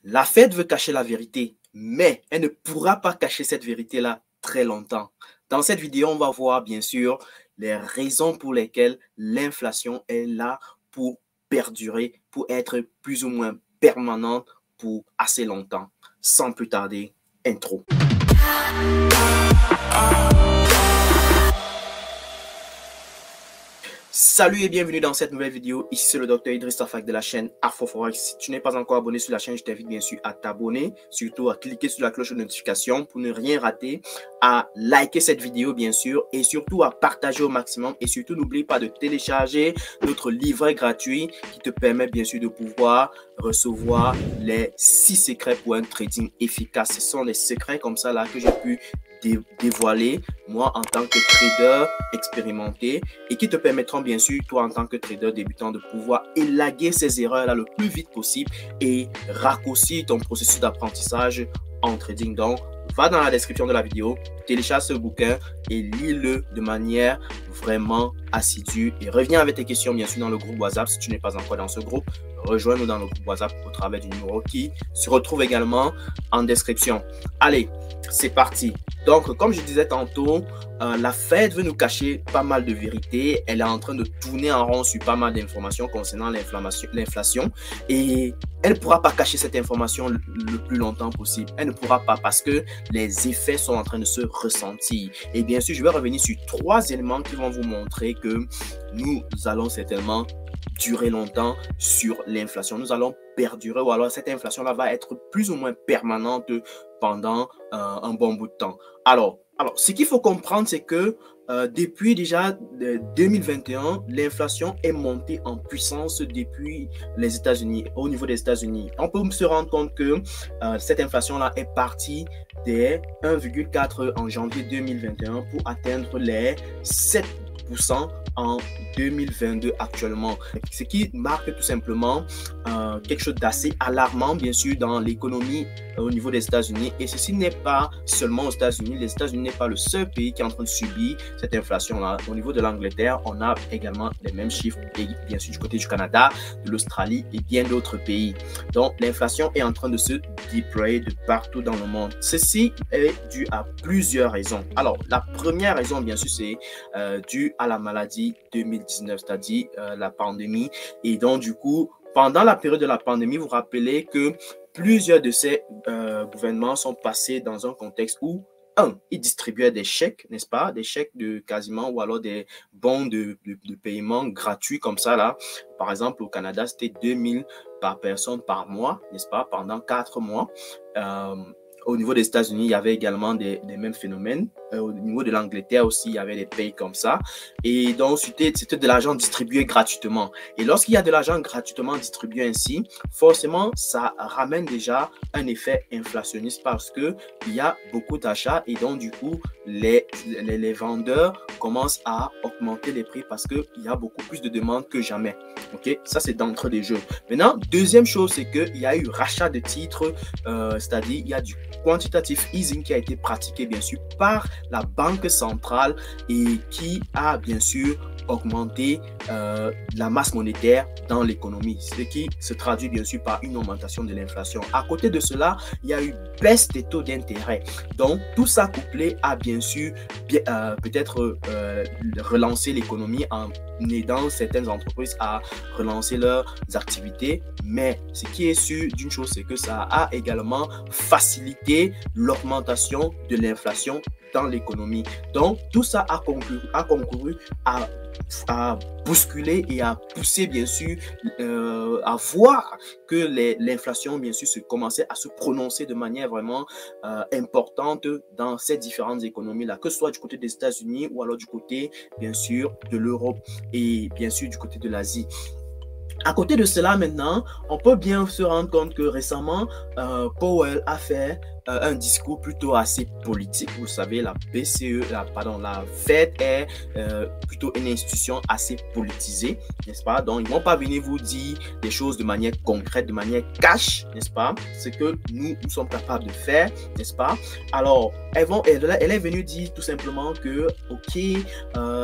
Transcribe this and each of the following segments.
La Fed veut cacher la vérité, mais elle ne pourra pas cacher cette vérité-là très longtemps. Dans cette vidéo, on va voir bien sûr les raisons pour lesquelles l'inflation est là pour perdurer, pour être plus ou moins permanente pour assez longtemps. Sans plus tarder, intro. Salut et bienvenue dans cette nouvelle vidéo. Ici c'est le Dr Idriss Tafak de la chaîne AfroForex. Si tu n'es pas encore abonné sur la chaîne, je t'invite bien sûr à t'abonner, surtout à cliquer sur la cloche de notification pour ne rien rater, à liker cette vidéo bien sûr et surtout à partager au maximum. Et surtout n'oublie pas de télécharger notre livret gratuit qui te permet bien sûr de pouvoir recevoir les 6 secrets pour un trading efficace. Ce sont des secrets comme ça là que j'ai pu dévoiler moi en tant que trader expérimenté et qui te permettront bien sûr toi en tant que trader débutant de pouvoir élaguer ces erreurs là le plus vite possible et raccourcir ton processus d'apprentissage en trading. Donc va dans la description de la vidéo, télécharge ce bouquin et lis-le de manière vraiment assidue et reviens avec tes questions bien sûr dans le groupe WhatsApp. Si tu n'es pas encore dans ce groupe, rejoins-nous dans le groupe WhatsApp au travers du numéro qui se retrouve également en description. Allez, c'est parti. Donc, comme je disais tantôt, la Fed veut nous cacher pas mal de vérités. Elle est en train de tourner en rond sur pas mal d'informations concernant l'inflation. Et elle ne pourra pas cacher cette information le plus longtemps possible. Elle ne pourra pas parce que les effets sont en train de se ressentir. Et bien sûr, je vais revenir sur 3 éléments qui vont vous montrer que nous allons certainement durer longtemps sur l'inflation. Nous allons perdurer ou alors cette inflation-là va être plus ou moins permanente pendant un bon bout de temps. Alors ce qu'il faut comprendre, c'est que depuis déjà 2021, l'inflation est montée en puissance depuis les États-Unis, au niveau des États-Unis. On peut se rendre compte que cette inflation-là est partie des 1,4 en janvier 2021 pour atteindre les 7% en 2022 actuellement. Ce qui marque tout simplement quelque chose d'assez alarmant bien sûr dans l'économie au niveau des États-Unis. Et ceci n'est pas seulement aux États-Unis. Les États-Unis n'est pas le seul pays qui est en train de subir cette inflation-là. Au niveau de l'Angleterre, on a également les mêmes chiffres et bien sûr du côté du Canada, de l'Australie et bien d'autres pays. Donc l'inflation est en train de se déployer de partout dans le monde. Ceci est dû à plusieurs raisons. Alors la première raison bien sûr c'est dû à la maladie 2019, c'est-à-dire la pandémie. Et donc du coup, pendant la période de la pandémie, vous vous rappelez que plusieurs de ces gouvernements sont passés dans un contexte où ils distribuaient des chèques, n'est-ce pas? Des chèques de quasiment ou alors des bons de paiement gratuits comme ça là. Par exemple, au Canada, c'était 2000 par personne par mois, n'est-ce pas? Pendant 4 mois. Au niveau des États-Unis, il y avait également des mêmes phénomènes. Au niveau de l'Angleterre aussi, il y avait des pays comme ça. Et donc, c'était de l'argent distribué gratuitement. Et lorsqu'il y a de l'argent gratuitement distribué ainsi, forcément, ça ramène déjà un effet inflationniste parce qu'il y a beaucoup d'achats. Et donc, du coup, les vendeurs commencent à augmenter les prix parce qu'il y a beaucoup plus de demandes que jamais. OK? Ça, c'est d'entrée des jeux. Maintenant, deuxième chose, c'est qu'il y a eu rachat de titres, c'est-à-dire il y a du quantitative easing qui a été pratiqué bien sûr par la banque centrale et qui a bien sûr augmenté la masse monétaire dans l'économie, ce qui se traduit bien sûr par une augmentation de l'inflation. À côté de cela, il y a eu baisse des taux d'intérêt. Donc tout ça couplé a bien sûr peut-être relancé l'économie en aidant certaines entreprises à relancer leurs activités. Mais ce qui est sûr d'une chose, c'est que ça a également facilité l'augmentation de l'inflation dans l'économie. Donc tout ça a concouru à bousculer et à pousser bien sûr à voir que l'inflation bien sûr se commençait à se prononcer de manière vraiment importante dans ces différentes économies là, que ce soit du côté des États-Unis ou alors du côté bien sûr de l'Europe et bien sûr du côté de l'Asie. À côté de cela maintenant, on peut bien se rendre compte que récemment, Powell a fait un discours plutôt assez politique. Vous savez, la BCE, la Fed est plutôt une institution assez politisée, n'est-ce pas? Donc, ils ne vont pas venir vous dire des choses de manière concrète, de manière cash, n'est-ce pas? Ce que nous sommes capables de faire, n'est-ce pas? Alors, elle est venue dire tout simplement que, ok,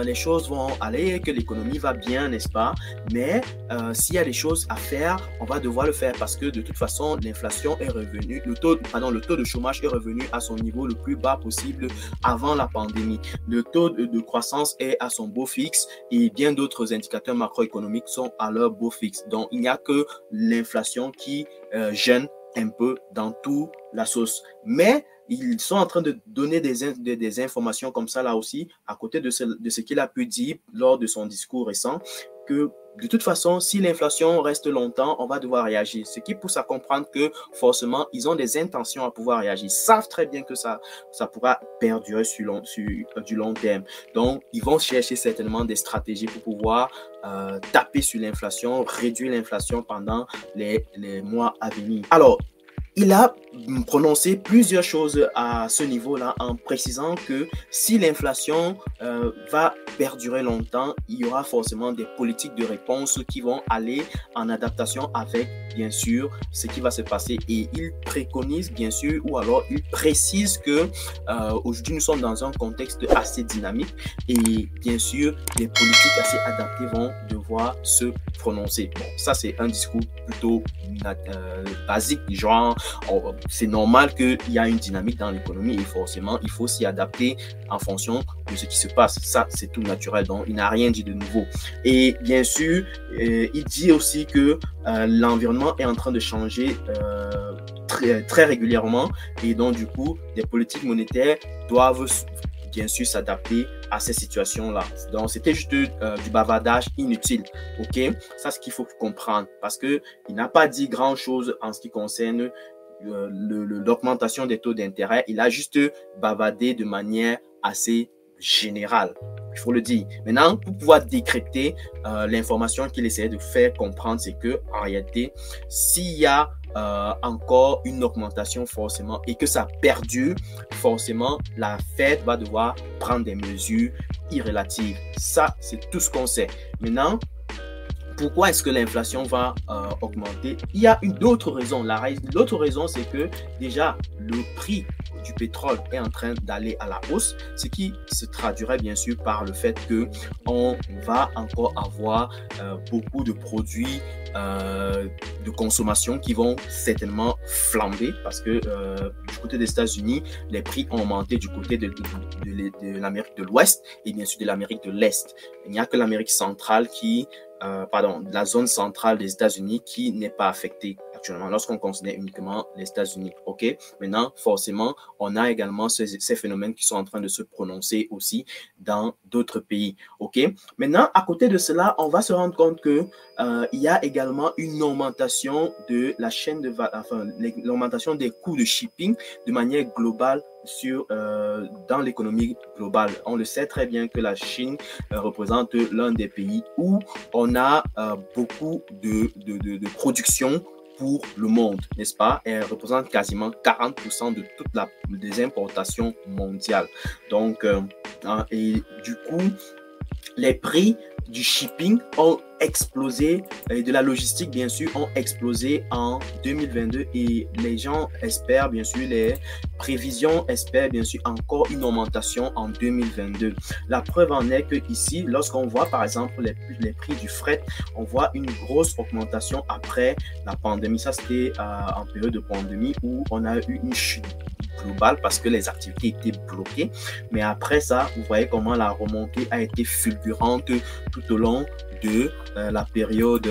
les choses vont aller, que l'économie va bien, n'est-ce pas? Mais s'il y a des choses à faire, on va devoir le faire parce que de toute façon, l'inflation est revenue, le taux de chômage est revenu à son niveau le plus bas possible avant la pandémie. Le taux de croissance est à son beau fixe et bien d'autres indicateurs macroéconomiques sont à leur beau fixe. Donc, il n'y a que l'inflation qui gêne un peu dans toute la sauce. Mais ils sont en train de donner des informations comme ça là aussi, à côté de ce qu'il a pu dire lors de son discours récent, que de toute façon, si l'inflation reste longtemps, on va devoir réagir. Ce qui pousse à comprendre que forcément, ils ont des intentions à pouvoir réagir. Ils savent très bien que ça pourra perdurer du long terme. Donc, ils vont chercher certainement des stratégies pour pouvoir taper sur l'inflation, réduire l'inflation pendant les mois à venir. Alors, il a prononcé plusieurs choses à ce niveau-là en précisant que si l'inflation va perdurer longtemps, il y aura forcément des politiques de réponse qui vont aller en adaptation avec, bien sûr, ce qui va se passer. Et il préconise, bien sûr, ou alors il précise que aujourd'hui, nous sommes dans un contexte assez dynamique et, bien sûr, des politiques assez adaptées vont devoir se prononcer. Bon, ça, c'est un discours plutôt basique, genre, c'est normal qu'il y a une dynamique dans l'économie et forcément, il faut s'y adapter en fonction de ce qui se passe. Ça, c'est tout naturel. Donc, il n'a rien dit de nouveau. Et bien sûr, il dit aussi que l'environnement est en train de changer très régulièrement et donc, du coup, les politiques monétaires doivent bien sûr s'adapter à ces situations-là. Donc, c'était juste du bavardage inutile. OK? Ça, c'est ce qu'il faut comprendre parce qu'il n'a pas dit grand-chose en ce qui concerne l'augmentation des taux d'intérêt. Il a juste bavardé de manière assez générale. Il faut le dire. Maintenant, pour pouvoir décrypter l'information qu'il essayait de faire comprendre, c'est que en réalité, s'il y a encore une augmentation forcément et que ça perdure, forcément, la Fed va devoir prendre des mesures irrélatives. Ça, c'est tout ce qu'on sait. Maintenant, pourquoi est-ce que l'inflation va augmenter? Il y a une autre raison. L'autre raison, c'est que déjà, le prix du pétrole est en train d'aller à la hausse, ce qui se traduirait bien sûr par le fait qu'on va encore avoir beaucoup de produits de consommation qui vont certainement flamber parce que du côté des États-Unis, les prix ont augmenté du côté de l'Amérique de l'Ouest et bien sûr de l'Amérique de l'Est. Il n'y a que l'Amérique centrale la zone centrale des États-Unis qui n'est pas affectée actuellement lorsqu'on considère uniquement les États-Unis. OK? Maintenant, forcément, on a également ces phénomènes qui sont en train de se prononcer aussi dans d'autres pays. OK? Maintenant, à côté de cela, on va se rendre compte que il y a également une augmentation de la chaîne de l'augmentation des coûts de shipping de manière globale dans l'économie globale. On le sait très bien que la Chine représente l'un des pays où on a beaucoup de production pour le monde, n'est-ce pas? Elle représente quasiment 40% de toutes les importations mondiales. Donc, et du coup, les prix du shipping ont explosé et de la logistique, bien sûr, ont explosé en 2022 et les gens espèrent, bien sûr, les prévisions espèrent, bien sûr, encore une augmentation en 2022. La preuve en est que ici, lorsqu'on voit, par exemple, les prix du fret, on voit une grosse augmentation après la pandémie. Ça, c'était en période de pandémie où on a eu une chute globale parce que les activités étaient bloquées. Mais après ça, vous voyez comment la remontée a été fulgurante tout au long de la période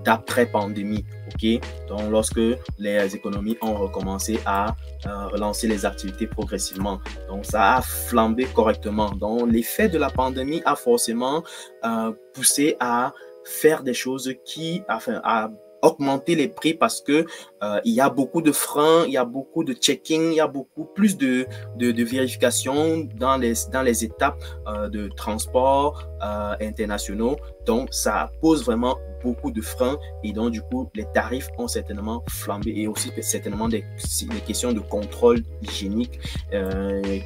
d'après-pandémie. OK? Donc, lorsque les économies ont recommencé à relancer les activités progressivement. Donc, ça a flambé correctement. Donc, l'effet de la pandémie a forcément poussé à faire des choses à augmenter les prix parce que il y a beaucoup de freins, il y a beaucoup de checking, il y a beaucoup plus de vérification dans les étapes de transport, internationaux. Donc, ça pose vraiment beaucoup de freins et donc, du coup, les tarifs ont certainement flambé et aussi certainement des questions de contrôle hygiénique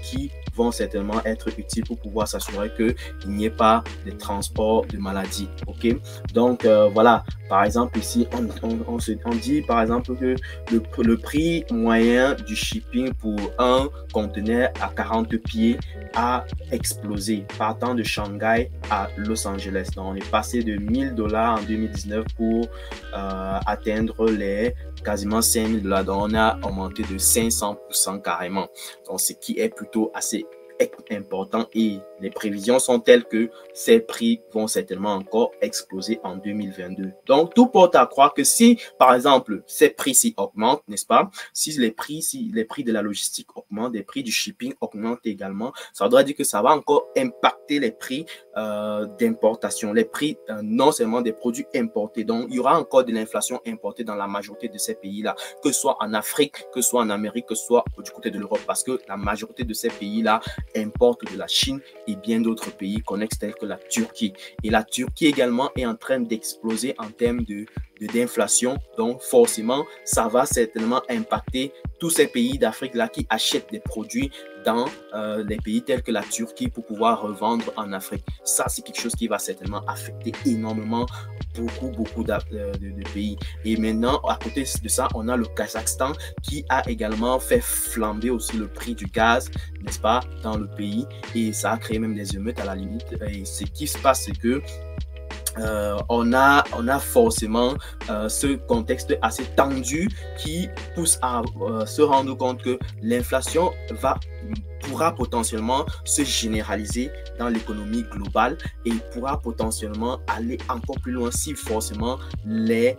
qui vont certainement être utiles pour pouvoir s'assurer qu'il n'y ait pas de transport de maladies. OK? Donc, voilà. Par exemple, ici, on dit, par exemple, que le prix moyen du shipping pour un conteneur à 40 pieds a explosé partant de Shanghai à Los Angeles. Donc, on est passé de 1 000 $ en 2019 pour atteindre les quasiment 5 000 $. Donc, on a augmenté de 500% carrément. Donc, ce qui est plutôt assez important et les prévisions sont telles que ces prix vont certainement encore exploser en 2022. Donc, tout porte à croire que si, par exemple, ces prix-ci augmentent, n'est-ce pas? Si les prix de la logistique augmentent, les prix du shipping augmentent également, ça doit dire que ça va encore impacter les prix d'importation, les prix non seulement des produits importés. Donc, il y aura encore de l'inflation importée dans la majorité de ces pays-là, que ce soit en Afrique, que ce soit en Amérique, que ce soit du côté de l'Europe, parce que la majorité de ces pays-là importent de la Chine et bien d'autres pays connexes tels que la Turquie. Et la Turquie également est en train d'exploser en termes d'inflation. Donc, forcément, ça va certainement impacter tous ces pays d'Afrique-là qui achètent des produits dans les pays tels que la Turquie pour pouvoir revendre en Afrique. Ça, c'est quelque chose qui va certainement affecter énormément beaucoup de pays. Et maintenant, à côté de ça, on a le Kazakhstan qui a également fait flamber aussi le prix du gaz, n'est-ce pas, dans le pays. Et ça a créé même des émeutes à la limite. Et ce qui se passe, c'est que on a forcément ce contexte assez tendu qui pousse à se rendre compte que l'inflation pourra potentiellement se généraliser dans l'économie globale et pourra potentiellement aller encore plus loin si forcément les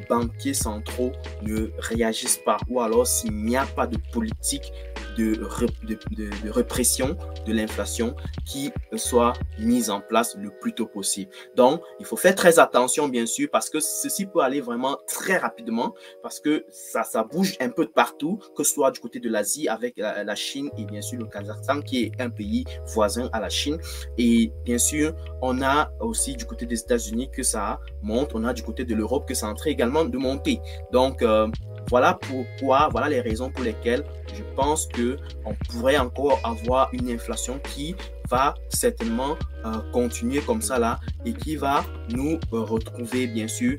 banquiers centraux ne réagissent pas ou alors s'il n'y a pas de politique de répression de l'inflation qui soit mise en place le plus tôt possible. Donc, il faut faire très attention, bien sûr, parce que ceci peut aller vraiment très rapidement, parce que ça bouge un peu de partout, que ce soit du côté de l'Asie avec la Chine et bien sûr le Kazakhstan qui est un pays voisin à la Chine. Et bien sûr, on a aussi du côté des États-Unis que ça monte, on a du côté de l'Europe que ça est en train également de monter. Donc, voilà les raisons pour lesquelles je pense qu'on pourrait encore avoir une inflation qui va certainement continuer comme ça là et qui va nous retrouver bien sûr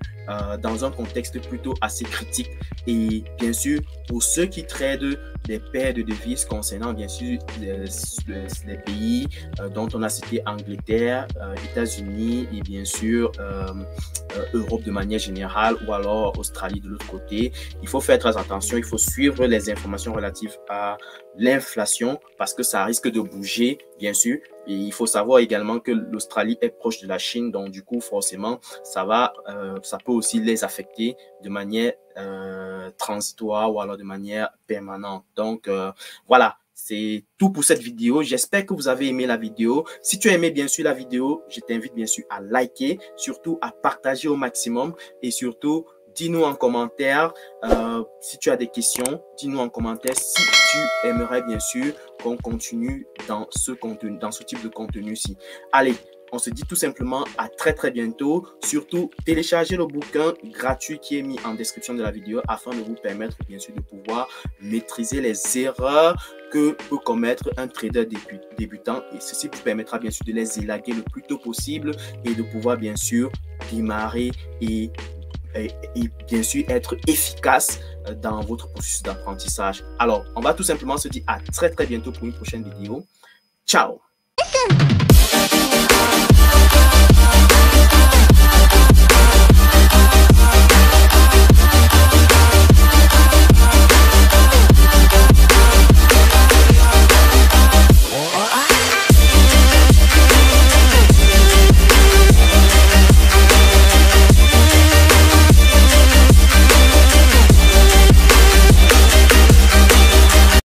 dans un contexte plutôt assez critique. Et bien sûr, pour ceux qui tradent des paires de devises concernant bien sûr les pays dont on a cité Angleterre, États-Unis et bien sûr Europe de manière générale ou alors Australie de l'autre côté, il faut faire très attention, il faut suivre les informations relatives à l'inflation parce que ça risque de bouger bien sûr. Et il faut savoir également que l'Australie est proche de la Chine, donc du coup forcément ça peut aussi les affecter de manière transitoire ou alors de manière permanente. Donc voilà, c'est tout pour cette vidéo. J'espère que vous avez aimé la vidéo. Si tu as aimé bien sûr la vidéo, je t'invite bien sûr à liker, surtout à partager au maximum et surtout dis-nous en commentaire si tu as des questions. Dis-nous en commentaire si tu aimerais bien sûr qu'on continue dans ce contenu, dans ce type de contenu-ci. Allez, on se dit tout simplement à très bientôt. Surtout, téléchargez le bouquin gratuit qui est mis en description de la vidéo afin de vous permettre bien sûr de pouvoir maîtriser les erreurs que peut commettre un trader débutant. Et ceci vous permettra bien sûr de les élaguer le plus tôt possible et de pouvoir bien sûr démarrer et bien sûr être efficace dans votre processus d'apprentissage. Alors, on va tout simplement se dire à très bientôt pour une prochaine vidéo. Ciao!